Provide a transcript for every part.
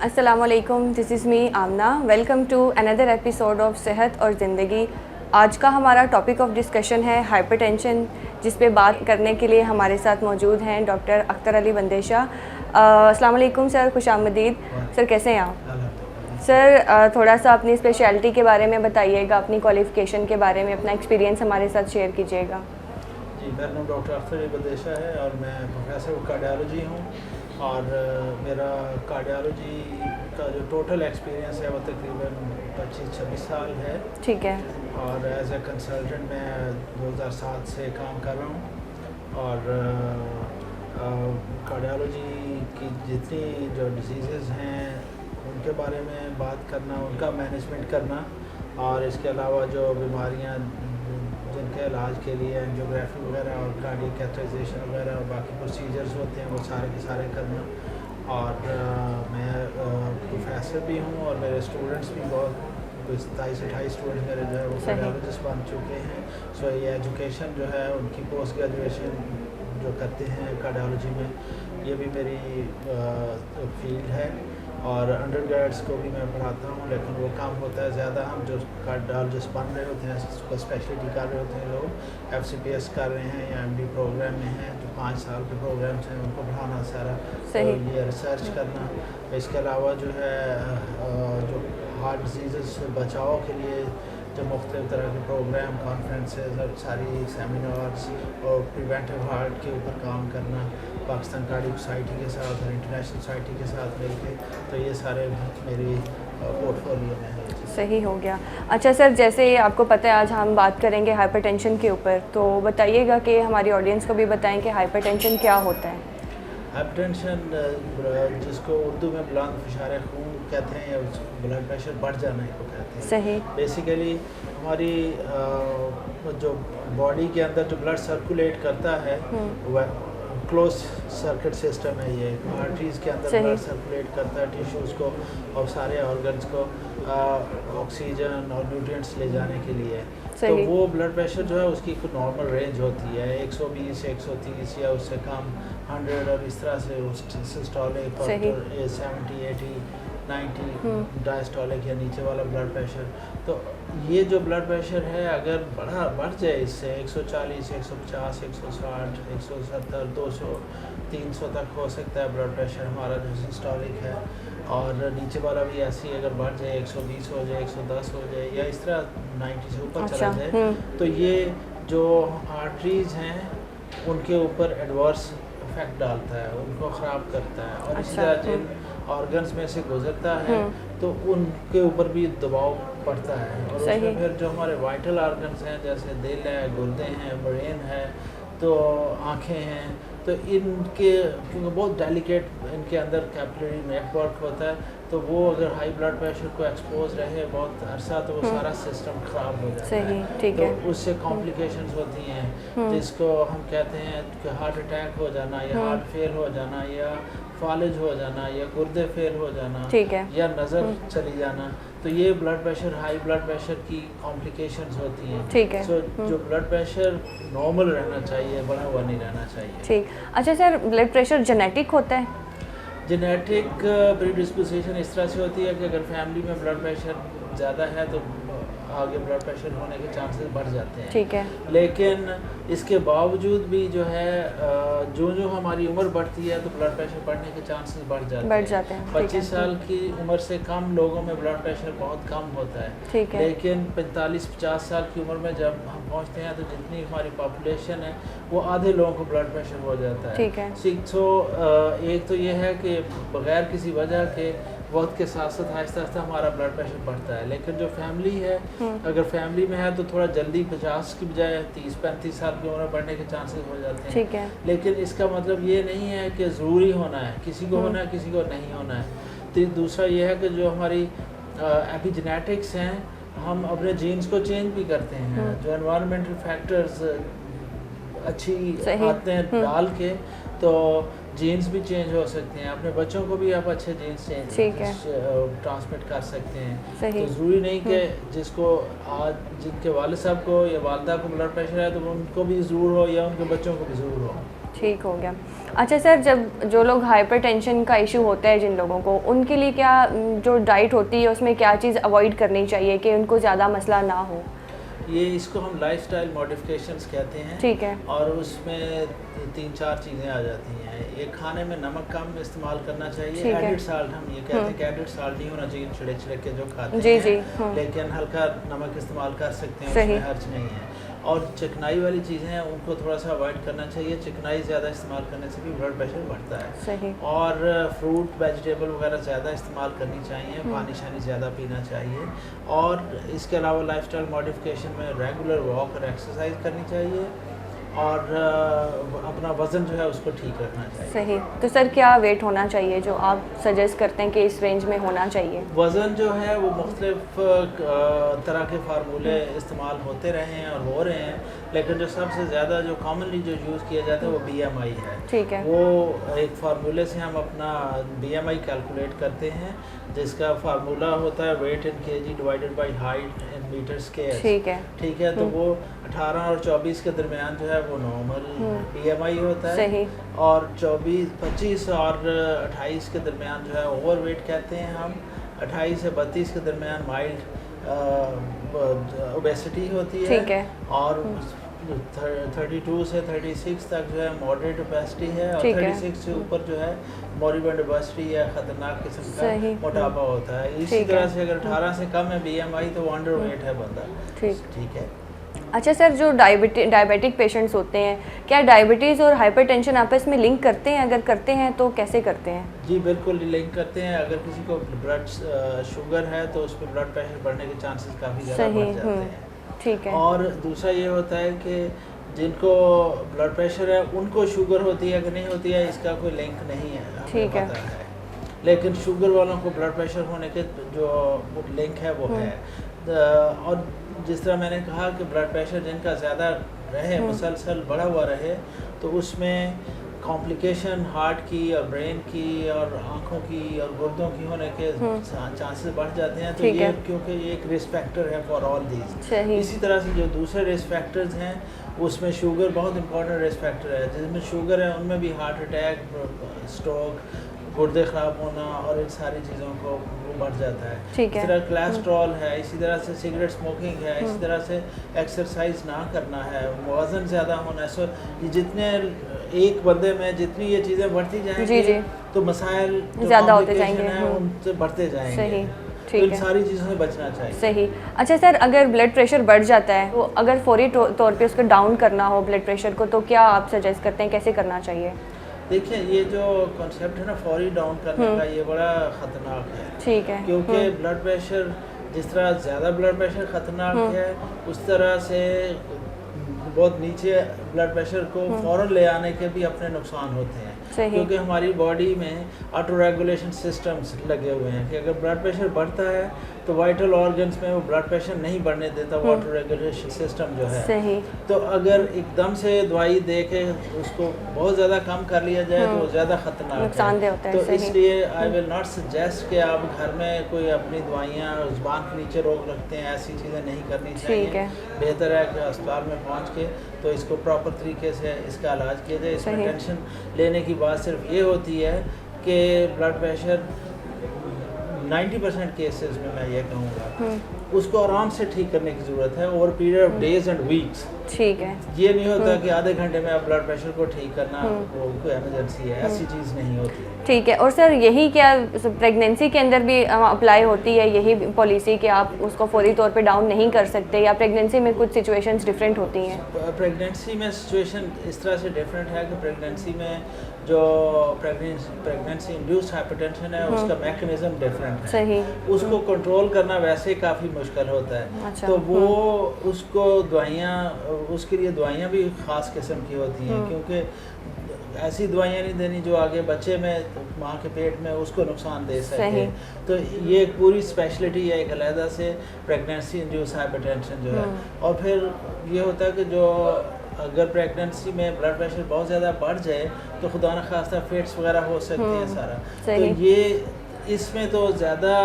अस्सलामुअलैकुम, this is me Amna. Welcome to another episode of Sehat aur Zindagi. आज का हमारा टॉपिक ऑफ डिस्कशन है हाइपरटेंशन, जिस पे बात करने के लिए हमारे साथ मौजूद हैं डॉक्टर अख्तर अली बंदेशा। अस्सलाम वालेकुम सर, खुशामदीद सर, कैसे हैं आप? सर थोड़ा सा अपनी स्पेशलिटी के बारे में बताइएगा, अपनी क्वालिफ़िकेशन के बारे में अपना एक्सपीरियंस हमारे साथ शेयर कीजिएगा। जी, मेरा नाम डॉक्टर अख्तर अली बंदेशा है और मैं प्रोफेसर कार्डियोलॉजी हूँ। और मेरा कार्डियोलॉजी का जो टोटल एक्सपीरियंस है वो तकरीबन 25-26 साल है। ठीक है। और एज ए कंसल्टेंट मैं 2007 से काम कर रहा हूँ। और कार्डियोलॉजी की जितनी जो डिजीज़ हैं उनके बारे में बात करना, उनका मैनेजमेंट करना, और इसके अलावा जो बीमारियाँ जिनके इलाज के लिए एंजियोग्राफी वगैरह और कार्डियक कैथेटराइजेशन वगैरह और बाकी प्रोसीजर्स होते हैं वो सारे के सारे करना। और मैं प्रोफेसर भी हूँ और मेरे स्टूडेंट्स भी बहुत 27-28 स्टूडेंट्स मेरे जो है वो कार्डियोलॉजिस्ट बन चुके हैं। सो ये एजुकेशन जो है उनकी पोस्ट ग्रेजुएशन जो करते हैं कार्डियोलॉजी में, ये भी मेरी फील्ड है। और अंडर ग्रेड्स को भी मैं पढ़ाता हूँ, लेकिन वो काम होता है ज़्यादा हम जो कार्डियोलॉजिस्ट बन रहे होते हैं, स्पेशलिटी कर रहे होते हैं लोग, FCPS कर रहे हैं या MD प्रोग्राम में हैं, जो 5 साल के प्रोग्राम्स हैं उनको पढ़ाना सारा, तो ये रिसर्च करना। इसके अलावा जो है जो हार्ट डिजीज़ से बचाव के लिए जो मुख्तलिफ़ तरह के प्रोग्राम, कॉन्फ्रेंसेस और सारी सेमिनार्स और प्रिवेंटिव हार्ट के ऊपर काम करना पाकिस्तान कार्डियक सोसाइटी के साथ और इंटरनेशनल सोसाइटी के साथ मिलके, तो ये सारे मेरी पोर्टफोलियो में है। सही हो गया। अच्छा सर, जैसे आपको पता है आज हम बात करेंगे हाइपरटेंशन के ऊपर, तो बताइएगा कि हमारी ऑडियंस को भी बताएं कि हाइपरटेंशन क्या होता है। हाइपरटेंशन जिसको उर्दू में बुलंद फुशार खून कहते हैं, या ब्लड प्रेशर बढ़ जाने को कहते हैं। सही। बेसिकली हमारी जो बॉडी के अंदर जो ब्लड सर्कुलेट करता है वह क्लोज सर्किट सिस्टम है। ये आर्टरीज के अंदर ब्लड सर्कुलेट करता है टिश्यूज़ को और सारे ऑर्गन्स को ऑक्सीजन और न्यूट्रिएंट्स ले जाने के लिए। तो वो ब्लड प्रेशर जो है उसकी एक नॉर्मल रेंज होती है 120 130 या उससे कम 100, और इस तरह से सिस्टोलिक और 70 80 90 डायस्टोलिक या नीचे वाला ब्लड प्रेशर। तो ये जो ब्लड प्रेशर है अगर बढ़ जाए इससे 140 150 160 170 200 300 तक हो सकता है ब्लड प्रेशर हमारा जो सिस्टोलिक है। और नीचे वाला भी ऐसे ही अगर बढ़ जाए 120 हो जाए 110 हो जाए या इस तरह 90 से ऊपर चला जाए, तो ये जो आर्टरीज हैं उनके ऊपर एडवर्स इफेक्ट डालता है, उनको ख़राब करता है। और इसी तरह जिन ऑर्गन्स में से गुजरता है तो उनके ऊपर भी दबाव पड़ता है। और उसमें फिर जो हमारे वाइटल ऑर्गन्स हैं जैसे दिल है, गुर्दे हैं, ब्रेन है, तो आँखें हैं, तो इनके क्योंकि बहुत डेलिकेट इनके अंदर कैपिलरी नेटवर्क होता है, तो वो अगर हाई ब्लड प्रेशर को एक्सपोज रहे बहुत अरसा तो वो सारा सिस्टम ख़राब हो जाता है। ठीक तो है। उससे कॉम्प्लिकेशंस होती हैं जिसको हम कहते हैं कि हार्ट अटैक हो जाना या हार्ट फेल हो जाना या फालिज हो जाना या गुर्दे फेल हो जाना, ठीक है, या नज़र चली जाना। तो ये blood pressure, high blood pressure की कॉम्प्लिकेशंस होती हैं। ठीक है। सो जो ब्लड प्रेशर नॉर्मल रहना चाहिए, बढ़ा हुआ नहीं रहना चाहिए। ठीक। अच्छा सर, ब्लड प्रेशर जेनेटिक होता है? जेनेटिक प्रीडिस्पोजिशन इस तरह से होती है कि अगर फैमिली में ब्लड प्रेशर ज़्यादा है तो आगे ब्लड प्रेशर होने के चांसेस बढ़ जाते हैं। ठीक है। लेकिन इसके बावजूद भी जो है जो हमारी उम्र बढ़ती है तो ब्लड प्रेशर बढ़ने के चांसेस बढ़ जाते हैं। 25 साल की उम्र से कम लोगों में ब्लड प्रेशर बहुत कम होता है। ठीक है। लेकिन 45-50 साल की उम्र में जब हम पहुंचते हैं तो जितनी हमारी पॉपुलेशन है वो आधे लोगों को ब्लड प्रेशर हो जाता है। ठीक है। तो एक तो ये है कि बगैर किसी वजह के वक्त के साथ साथ आहिस्ता आहिस्ता हमारा ब्लड प्रेशर बढ़ता है। लेकिन जो फैमिली है, अगर फैमिली में है तो थोड़ा जल्दी 50 की बजाय 30-35 साल की उम्र बढ़ने के चांसेस हो जाते हैं। ठीक है। लेकिन इसका मतलब ये नहीं है कि ज़रूरी होना है, किसी को होना है किसी को नहीं होना है। तो दूसरा ये है कि जो हमारी एपिजेनेटिक्स हैं, हम अपने जीन्स को चेंज भी करते हैं। जो एनवायरमेंटल फैक्टर्स अच्छी आते हैं डाल के, तो जीन्स भी चेंज हो सकते हैं। अपने बच्चों को भी आप अच्छे जीन्स ट्रांसमिट कर सकते हैं। तो ज़रूरी नहीं कि जिसको आज जिनके वालिद साहब को या वालदा को ब्लड प्रेशर है तो उनको भी ज़रूर हो या उनके बच्चों को भी ज़रूर हो। ठीक हो गया। अच्छा सर, जब जो लोग हाइपरटेंशन का इशू होता है जिन लोगों को, उनके लिए क्या जो डाइट होती है उसमें क्या चीज़ अवॉइड करनी चाहिए कि उनको ज़्यादा मसला ना हो? ये इसको हम लाइफस्टाइल मॉडिफिकेशंस कहते हैं। ठीक है। और उसमें 3-4 चीज़ें आ जाती हैं। एक, खाने में नमक कम इस्तेमाल करना चाहिए। ठीक है। एडिड साल्ट हम ये कहते हैं कि एडिड साल्ट नहीं होना चाहिए छिड़क के जो खाते जी हैं। जी। लेकिन हल्का नमक इस्तेमाल कर सकते हैं, सही। उसमें हर्ज नहीं है। और चिकनाई वाली चीज़ें हैं उनको थोड़ा सा अवॉइड करना चाहिए। चिकनाई ज़्यादा इस्तेमाल करने से भी ब्लड प्रेशर बढ़ता है। सही। और फ्रूट वेजिटेबल वगैरह ज़्यादा इस्तेमाल करनी चाहिए। पानी शानी ज़्यादा पीना चाहिए। और इसके अलावा लाइफस्टाइल मॉडिफिकेशन में रेगुलर वॉक और एक्सरसाइज करनी चाहिए। और अपना वज़न जो है उसको ठीक रखना चाहिए। सही। तो सर क्या वेट होना चाहिए जो आप सजेस्ट करते हैं कि इस रेंज में होना चाहिए? वज़न जो है वो मुख्तलिफ तरह के फार्मूले इस्तेमाल होते रहे हैं और हो रहे हैं, लेकिन जो सबसे ज़्यादा जो कॉमनली जो यूज़ किया जाता है वो BMI है। ठीक है। वो एक फार्मूले से हम अपना BMI कैलकुलेट करते हैं, जिसका फार्मूला होता है weight in kg divided by height in metre square. ठीक है। ठीक है। तो वो 18 और 24 के दरमियान जो है वो नॉर्मल BMI होता है। सही। और 25 और 28 के दरमियान जो है ओवरवेट कहते हैं हम। 28 से 32 के दरमियान माइल्ड ओबेसिटी होती है। ठीक है। और 32 से 36 तक जो है मॉडरेट ओबेसिटी है। और ठीक है। 36 से ऊपर जो है मॉरिबेंड ओबेसिटी या ख़तरनाक किस्म सही। का मोटापा होता है। इसी ठीक तरह है। से अगर 18 से कम है BMI तो वो अंडरवेट है बंदा। ठीक है। अच्छा सर, जो डायबिटिक पेशेंट्स होते हैं, क्या डायबिटीज़ और हाइपरटेंशन आपस में लिंक करते हैं? अगर करते हैं तो कैसे करते हैं? जी बिल्कुल लिंक करते हैं। अगर किसी को ब्लड शुगर है तो उस पर ब्लड प्रेशर बढ़ने के चांसेस काफ़ी ज़्यादा बढ़ जाते हैं। ठीक है। और दूसरा ये होता है कि जिनको ब्लड प्रेशर है उनको शुगर होती है कि नहीं होती है, इसका कोई लिंक नहीं है, हमें ठीक है। पता है। लेकिन शुगर वालों को ब्लड प्रेशर होने के जो लिंक है वो है। और जिस तरह मैंने कहा कि ब्लड प्रेशर जिनका ज़्यादा रहे, मुसलसल बढ़ा हुआ रहे, तो उसमें कॉम्प्लिकेशन हार्ट की और ब्रेन की और आँखों की और गुर्दों की होने के चांसेस बढ़ जाते हैं। तो ठीक ये है। क्योंकि ये एक रिस्क फैक्टर है फॉर ऑल दीज। सही। इसी तरह से जो दूसरे रिस्क फैक्टर्स हैं उसमें शुगर बहुत इंपॉर्टेंट रिस्क फैक्टर है। जिसमें शुगर है उनमें भी हार्ट अटैक, स्ट्रोक, गुर्दे ख़राब होना और इन सारी चीज़ों को वो बढ़ जाता है। ठीक है। इसी तरह कोलेस्ट्रॉल है, इसी तरह से सिगरेट स्मोकिंग है, इसी तरह से एक्सरसाइज ना करना है, वज़न ज़्यादा होना है। सो ये जितने एक बंदे में जितनी ये चीज़ें बढ़ती जाएंगी जी जी। तो मसाइल ज़्यादा होते जाएंगे। उनसे बढ़ते जाएंगे। सही। तो ठीक इन है। सारी चीज़ों से बचना चाहिए। सही। अच्छा सर, अगर ब्लड प्रेशर बढ़ जाता है तो अगर फौरी तौर पे उसको डाउन करना हो ब्लड प्रेशर को, तो क्या आप सजेस्ट करते हैं, कैसे करना चाहिए? देखिए ये जो कॉन्सेप्ट है ना फौरी डाउन करने का, ये बड़ा ख़तरनाक है। ठीक है। क्योंकि ब्लड प्रेशर जिस तरह ज़्यादा ब्लड प्रेशर ख़तरनाक है, उस तरह से बहुत नीचे ब्लड प्रेशर को फ़ौरन ले आने के भी अपने नुकसान होते हैं। सही। क्योंकि हमारी बॉडी में ऑटो रेगुलेशन सिस्टम्स लगे हुए हैं कि अगर ब्लड प्रेशर बढ़ता है तो वाइटल ऑर्गन्स में वो ब्लड प्रेशर नहीं बढ़ने देता, वो ऑटो रेगुलेशन सिस्टम जो है। सही। तो अगर एकदम से दवाई दे के उसको बहुत ज़्यादा कम कर लिया जाए तो वो ज़्यादा ख़तरनाक नुकसानदेह होता है। तो सही। इसलिए आई विल नॉट सजेस्ट कि आप घर में कोई अपनी दवाइयाँ ज़ुबान के नीचे रोक रखते हैं, ऐसी चीज़ें नहीं करनी चाहिए। ठीक है। बेहतर है कि अस्पताल में पहुँच के तो इसको प्रॉपर तरीके से इसका इलाज किया जाए। इसमें सही। टेंशन लेने की बात सिर्फ ये होती है कि ब्लड प्रेशर 90% केसेस में मैं ये कहूँगा उसको आराम से ठीक करने की ज़रूरत है over period of days and weeks. ठीक है। ये नहीं होता कि आधे घंटे में आप ब्लड प्रेशर को ठीक करना वो कोई इमरजेंसी है, ऐसी चीज़ नहीं होती है। ठीक है। और सर यही क्या प्रेगनेंसी के अंदर भी अप्लाई होती है यही पॉलिसी कि आप उसको फौरी तौर पे डाउन नहीं कर सकते, या प्रेगनेंसी में कुछ सिचुएशंस डिफरेंट होती हैं? प्रेगनेंसी में सिचुएशन इस तरह से डिफरेंट है कि प्रेगनेंसी में जो प्रेगनेंसी इंड्यूस्ड हाइपरटेंशन है उसका मैकेनिज्म डिफरेंट है। सही। उसको कंट्रोल करना वैसे काफ़ी मुश्किल होता है। अच्छा। तो वो उसको दवाइयाँ उसके लिए दवाइयाँ भी ख़ास किस्म की होती हैं, क्योंकि ऐसी दवाइयाँ नहीं देनी जो आगे बच्चे में माँ के पेट में उसको नुकसान दे सके। तो ये एक पूरी स्पेशलिटी है एक अलहदा से प्रेगनेंसी इंड्यूस्ड हाइपरटेंशन जो है। और फिर ये होता है कि जो अगर प्रेगनेंसी में ब्लड प्रेशर बहुत ज़्यादा बढ़ जाए तो खुदा न खास्ता फिट्स वगैरह हो सकते हैं सारा। तो ये इसमें तो ज़्यादा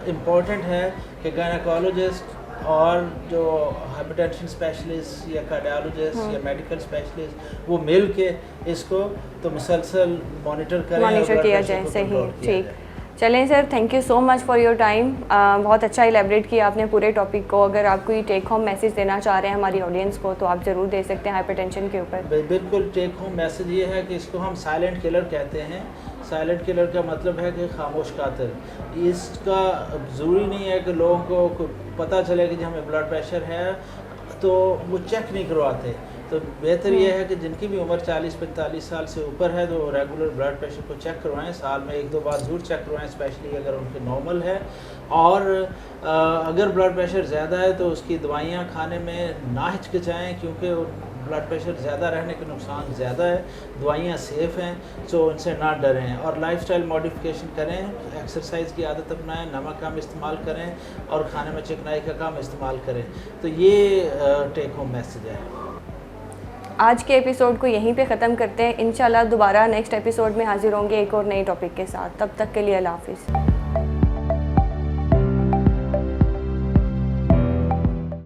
इम्पोर्टेंट है कि गायनेकोलॉजिस्ट और जो हाइपरटेंशन स्पेशलिस्ट या कार्डियोलॉजिस्ट या मेडिकल स्पेशलिस्ट वो मिल के इसको तो मुसलसल मॉनिटर करें, मॉनिटर किया जाए। सही, ठीक। चलें sir, thank you so much for your time. बहुत अच्छा इलेबरेट किया आपने पूरे टॉपिक को। अगर आप कोई टेक होम मैसेज देना चाह रहे हैं हमारी ऑडियंस को तो आप ज़रूर दे सकते हैं हाइपरटेंशन के ऊपर। बिल्कुल, टेक होम मैसेज ये है कि इसको हम साइलेंट किलर कहते हैं। साइलेंट किलर का मतलब है कि खामोश कातिल। इसका ज़रूरी नहीं है कि लोगों को पता चले कि हमें ब्लड प्रेशर है तो वो चेक नहीं करवाते। तो बेहतर ये है कि जिनकी भी उम्र 40-45 साल से ऊपर है तो रेगुलर ब्लड प्रेशर को चेक करवाएं। साल में 1-2 बार ज़रूर चेक करवाएं, स्पेशली अगर उनके नॉर्मल है। और अगर ब्लड प्रेशर ज़्यादा है तो उसकी दवाइयाँ खाने में ना हिचकिचाएँ, क्योंकि ब्लड प्रेशर ज़्यादा रहने के नुकसान ज़्यादा है। दवाइयाँ सेफ़ हैं, सो उनसे ना डरें और लाइफस्टाइल मॉडिफिकेशन करें, एक्सरसाइज की आदत अपनाएं, नमक कम इस्तेमाल करें और खाने में चिकनाई का कम इस्तेमाल करें। तो ये टेक होम मैसेज है। आज के एपिसोड को यहीं पे ख़त्म करते हैं। इंशाल्लाह दोबारा नेक्स्ट एपिसोड में हाजिर होंगे एक और नई टॉपिक के साथ। तब तक के लिए अल्लाह हाफिज़।